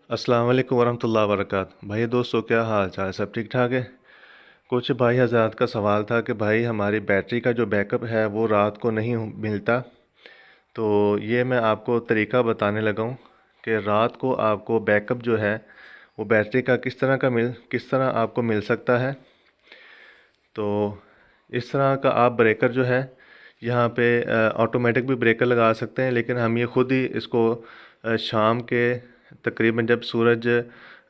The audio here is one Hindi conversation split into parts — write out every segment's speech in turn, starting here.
अस्सलाम वालेकुम वरहमतुल्लाहि वबरकातुहू। भाई दोस्तों, क्या हाल चाल? सब ठीक ठाक है। कुछ भाई हज़रात का सवाल था कि भाई हमारी बैटरी का जो बैकअप है वो रात को नहीं मिलता। तो ये मैं आपको तरीका बताने लगा हूँ कि रात को आपको बैकअप जो है वो बैटरी का किस तरह आपको मिल सकता है। तो इस तरह का आप ब्रेकर जो है यहाँ पे ऑटोमेटिक भी ब्रेकर लगा सकते हैं, लेकिन हम ये ख़ुद ही इसको शाम के तकरीबन जब सूरज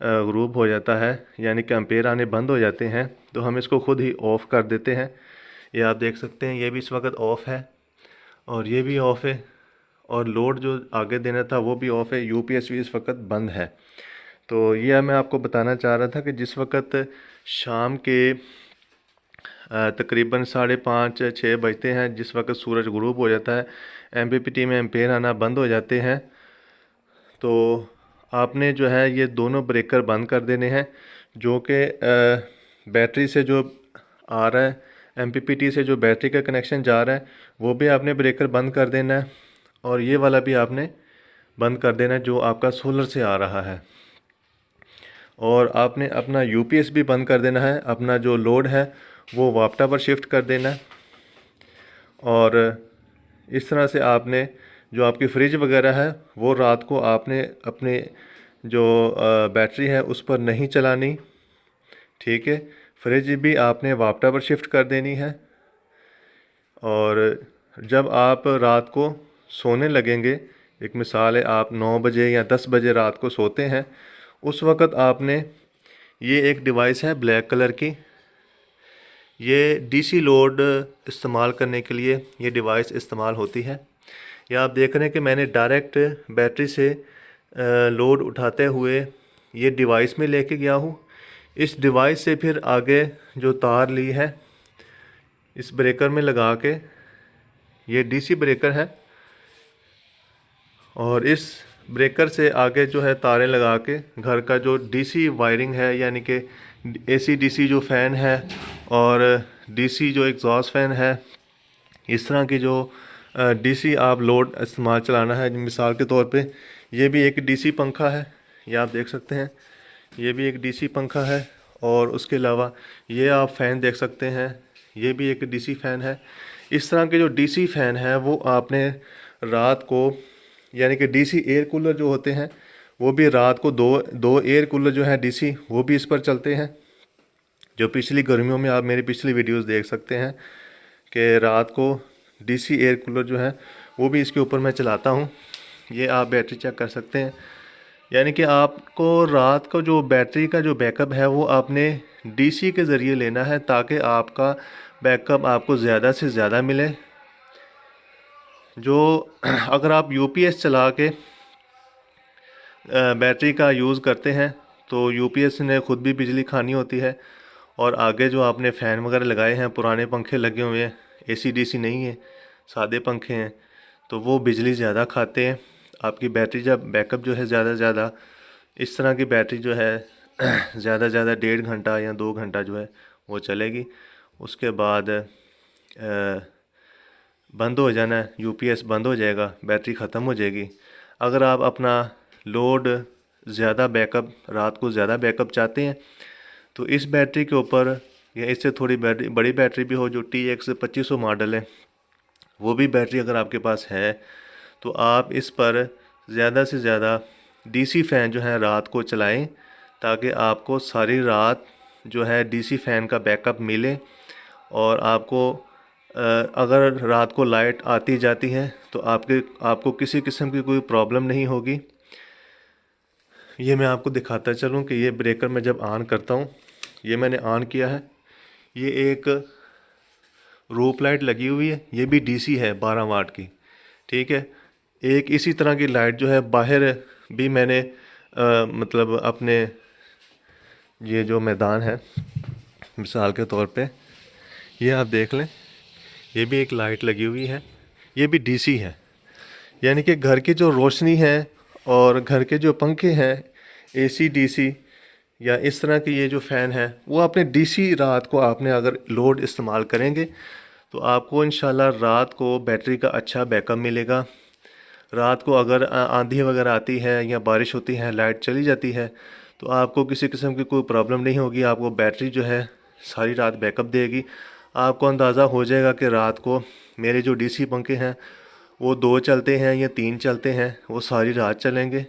ग़ुरूब हो जाता है, यानी कि एम्पेयर आने बंद हो जाते हैं, तो हम इसको ख़ुद ही ऑफ़ कर देते हैं। ये आप देख सकते हैं, ये भी इस वक्त ऑफ़ है और ये भी ऑफ़ है, और लोड जो आगे देना था वो भी ऑफ़ है। यूपीएस भी इस वक्त बंद है। तो ये मैं आपको बताना चाह रहा था कि जिस वक्त शाम के तकरीबन 5:30-6 बजते हैं, जिस वक्त सूरज ग़ुरूब हो जाता है, एमपीपीटी में एम्पेयर आना बंद हो जाते हैं, तो आपने जो है ये दोनों ब्रेकर बंद कर देने हैं। जो कि बैटरी से जो आ रहा है, एमपीपीटी से जो बैटरी का कनेक्शन जा रहा है, वो भी आपने ब्रेकर बंद कर देना है, और ये वाला भी आपने बंद कर देना है जो आपका सोलर से आ रहा है। और आपने अपना यूपीएस भी बंद कर देना है, अपना जो लोड है वो वापटा पर शिफ्ट कर देना है। और इस तरह से आपने जो आपकी फ्रिज वगैरह है वो रात को आपने अपने जो बैटरी है उस पर नहीं चलानी, ठीक है। फ्रिज भी आपने वापटा पर शिफ्ट कर देनी है। और जब आप रात को सोने लगेंगे, एक मिसाल है आप 9 बजे या 10 बजे रात को सोते हैं, उस वक़्त आपने ये एक डिवाइस है ब्लैक कलर की, ये डीसी लोड इस्तेमाल करने के लिए ये डिवाइस इस्तेमाल होती है। या आप देख रहे हैं कि मैंने डायरेक्ट बैटरी से लोड उठाते हुए ये डिवाइस में लेके गया हूँ। इस डिवाइस से फिर आगे जो तार ली है इस ब्रेकर में लगा के, ये डीसी ब्रेकर है, और इस ब्रेकर से आगे जो है तारें लगा के घर का जो डीसी वायरिंग है, यानी कि एसी डीसी जो फ़ैन है और डीसी जो एग्जॉस्ट फ़ैन है, इस तरह की जो डीसी आप लोड इस्तेमाल चलाना है। मिसाल के तौर पे ये भी एक डीसी पंखा है, ये आप देख सकते हैं, ये भी एक डीसी पंखा है। और उसके अलावा ये आप फ़ैन देख सकते हैं, ये भी एक डीसी फ़ैन है। इस तरह के जो डीसी फ़ैन है वो आपने रात को, यानी कि डीसी एयर कूलर जो होते हैं वो भी रात को दो एयर कूलर जो है डीसी, वो भी इस पर चलते हैं। जो पिछली गर्मियों में आप मेरी पिछली वीडियोस देख सकते हैं कि रात को डीसी एयर कूलर जो है वो भी इसके ऊपर मैं चलाता हूँ। ये आप बैटरी चेक कर सकते हैं। यानी कि आपको रात को जो बैटरी का जो बैकअप है वो आपने डीसी के ज़रिए लेना है, ताकि आपका बैकअप आपको ज़्यादा से ज़्यादा मिले। जो अगर आप यूपीएस चला के बैटरी का यूज़ करते हैं तो यूपीएस ने ख़ुद भी बिजली खानी होती है, और आगे जो आपने फ़ैन वगैरह लगाए हैं, पुराने पंखे लगे हुए हैं, एसी डीसी नहीं है, सादे पंखे हैं, तो वो बिजली ज़्यादा खाते हैं। आपकी बैटरी जब बैकअप जो है ज़्यादा इस तरह की बैटरी जो है ज़्यादा 1.5 घंटा या 2 घंटा जो है वो चलेगी। उसके बाद बंद हो जाना है, यूपीएस बंद हो जाएगा, बैटरी ख़त्म हो जाएगी। अगर आप अपना लोड ज़्यादा बैकअप, रात को ज़्यादा बैकअप चाहते हैं, तो इस बैटरी के ऊपर या इससे थोड़ी बड़ी बैटरी भी हो, जो TX 2500 मॉडल है, वो भी बैटरी अगर आपके पास है, तो आप इस पर ज़्यादा से ज़्यादा डीसी फ़ैन जो है रात को चलाएं, ताकि आपको सारी रात जो है डीसी फ़ैन का बैकअप मिले। और आपको अगर रात को लाइट आती जाती है तो आपको किसी किस्म की कोई प्रॉब्लम नहीं होगी। ये मैं आपको दिखाता चलूँ कि ये ब्रेकर मैं जब ऑन करता हूँ, ये मैंने ऑन किया है, ये एक रूप लाइट लगी हुई है, ये भी डीसी है 12 वाट की, ठीक है। एक इसी तरह की लाइट जो है बाहर भी मैंने मतलब अपने ये जो मैदान है, मिसाल के तौर पे ये आप देख लें, ये भी एक लाइट लगी हुई है, ये भी डीसी है। यानी कि घर की जो रोशनी है और घर के जो पंखे हैं, एसी डीसी या इस तरह के ये जो फ़ैन है, वो आपने डीसी रात को आपने अगर लोड इस्तेमाल करेंगे तो आपको इंशाल्लाह रात को बैटरी का अच्छा बैकअप मिलेगा। रात को अगर आंधी वगैरह आती है या बारिश होती है, लाइट चली जाती है, तो आपको किसी किस्म की कोई प्रॉब्लम नहीं होगी। आपको बैटरी जो है सारी रात बैकअप देगी। आपको अंदाज़ा हो जाएगा कि रात को मेरे जो डीसी पंखे हैं वो 2 चलते हैं या 3 चलते हैं, वो सारी रात चलेंगे।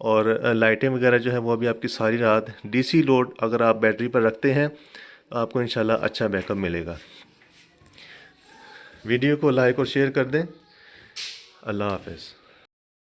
और लाइटें वगैरह जो है वो अभी आपकी सारी रात डीसी लोड अगर आप बैटरी पर रखते हैं तो आपको इंशाल्लाह अच्छा बैकअप मिलेगा। वीडियो को लाइक और शेयर कर दें। अल्लाह हाफ़िज़।